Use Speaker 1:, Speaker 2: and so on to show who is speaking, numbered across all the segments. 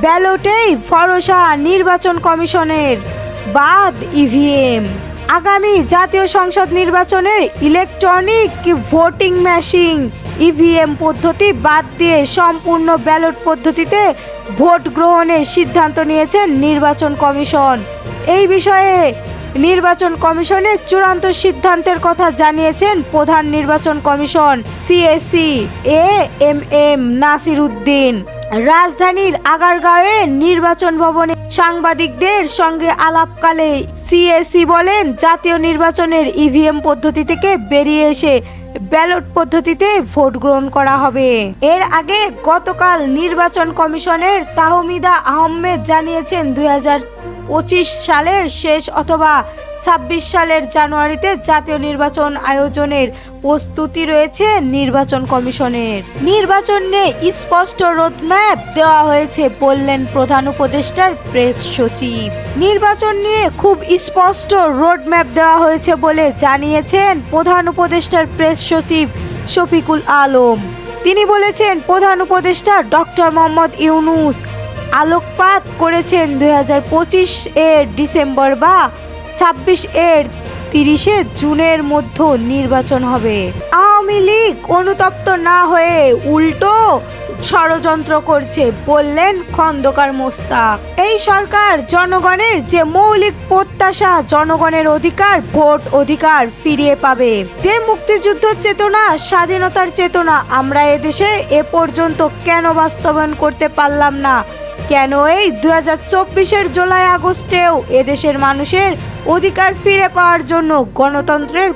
Speaker 1: ব্যালটেই ভরসা নির্বাচন কমিশনের, বাদ ইভিএম। আগামী জাতীয় সংসদ নির্বাচনের ইলেকট্রনিক ভোটিং মেশিন ইভিএম পদ্ধতি বাদ দিয়ে সম্পূর্ণ ব্যালট পদ্ধতিতে ভোট গ্রহণের সিদ্ধান্ত নিয়েছেন নির্বাচন কমিশন। এই বিষয়ে নির্বাচন কমিশনের চূড়ান্ত সিদ্ধান্তের কথা জানিয়েছেন প্রধান নির্বাচন commission CAC AMM Nasir Uddin. রাজধানীর আগারগাঁওয়ে নির্বাচন ভবনে সাংবাদিকদের সঙ্গে আলাপকালে সিএসি বলেন, জাতীয় নির্বাচনের ইভিএম পদ্ধতি থেকে বেরিয়ে এসে ব্যালট পদ্ধতিতে ভোট গ্রহণ করা হবে। এর আগে গতকাল নির্বাচন কমিশনের তাহমিদা আহমেদ জানিয়েছেন 2025 সালের শেষ অথবা 26 সালের জানুয়ারিতে জাতীয় নির্বাচন আয়োজনের প্রস্তুতি রয়েছে নির্বাচন কমিশনের। নির্বাচন নিয়ে স্পষ্ট রোডম্যাপ দেওয়া হয়েছে বললেন প্রধান উপদেষ্টার প্রেস সচিব। নির্বাচন নিয়ে খুব স্পষ্ট রোডম্যাপ দেওয়া হয়েছে বলে জানিয়েছেন প্রধান উপদেষ্টার প্রেস সচিব শফিকুল আলম। তিনি বলেছেন, প্রধান উপদেষ্টা ডক্টর মোহাম্মদ ইউনূস আলোকপাত করেছেন 2025 এর ডিসেম্বর বা 26 এর 30 জুনের মধ্যে নির্বাচন হবে। আওয়ামী লীগ অনুতপ্ত না হয়ে উল্টো ষড়যন্ত্র করছে বললেন খন্দকার মোস্তাক। এই সরকার জনগণের যে মৌলিক প্রত্যাশা, জনগণের অধিকার, ভোট অধিকার ফিরিয়ে পাবে, যে মুক্তিযুদ্ধ চেতনা, স্বাধীনতার চেতনা আমরা এদেশে এ পর্যন্ত কেন বাস্তবায়ন করতে পারলাম না, কেন এই 2024 জুলাই আগস্টেও এদেশের মানুষের অধিকার ফিরে পাওয়ার জন্য, গণতন্ত্রের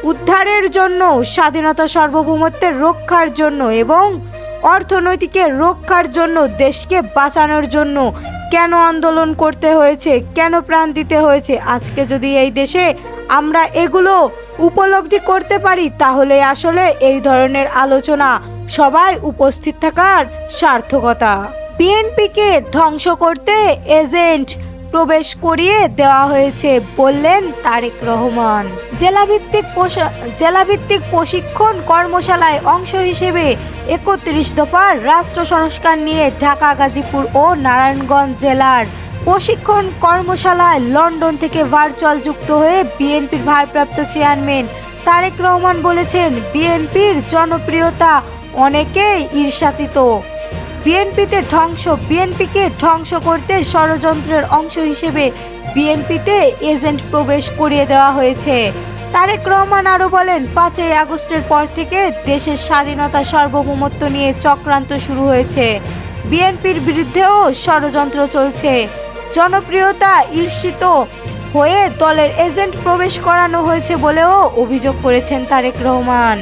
Speaker 1: উদ্ধারের জন্য, স্বাধীনতা সার্বভৌমত্বের রক্ষার জন্য এবং অর্থনৈতিকের রক্ষার জন্য, দেশকে বাঁচানোর জন্য কেন আন্দোলন করতে হয়েছে, কেন প্রাণ দিতে হয়েছে। আজকে যদি এই দেশে আমরা এগুলো উপলব্ধি করতে পারি তাহলে আসলে এই ধরনের আলোচনা সবাই উপস্থিত থাকার সার্থকতা। বিএনপিকে ধ্বংস করতে এজেন্ট প্রবেশ করিয়ে দেওয়া হয়েছে বললেন তারেক রহমান। জেলাভিত্তিক প্রশিক্ষণ কর্মশালায় অংশ হিসেবে 31 দফার রাষ্ট্র সংস্কার নিয়ে ঢাকা, গাজীপুর ও নারায়ণগঞ্জ জেলার প্রশিক্ষণ কর্মশালায় লন্ডন থেকে ভার্চুয়াল যুক্ত হয়ে বিএনপির ভারপ্রাপ্ত চেয়ারম্যান তারেক রহমান বলেছেন, বিএনপির জনপ্রিয়তা অনেকেই ঈর্ষান্বিত। বিএনপিকে ধ্বংস করতে ষড়যন্ত্রের অংশ হিসেবে বিএনপিতে এজেন্ট প্রবেশ করিয়ে দেওয়া হয়েছে। তারেক রহমান আরও বলেন, 5 আগস্টের পর থেকে দেশের স্বাধীনতা সার্বভৌমত্ব নিয়ে চক্রান্ত শুরু হয়েছে। বিএনপির বিরুদ্ধেও ষড়যন্ত্র চলছে। জনপ্রিয়তা ঈর্ষিত হয়ে দলের এজেন্ট প্রবেশ করানো হয়েছে বলেও অভিযোগ করেছেন তারেক রহমান।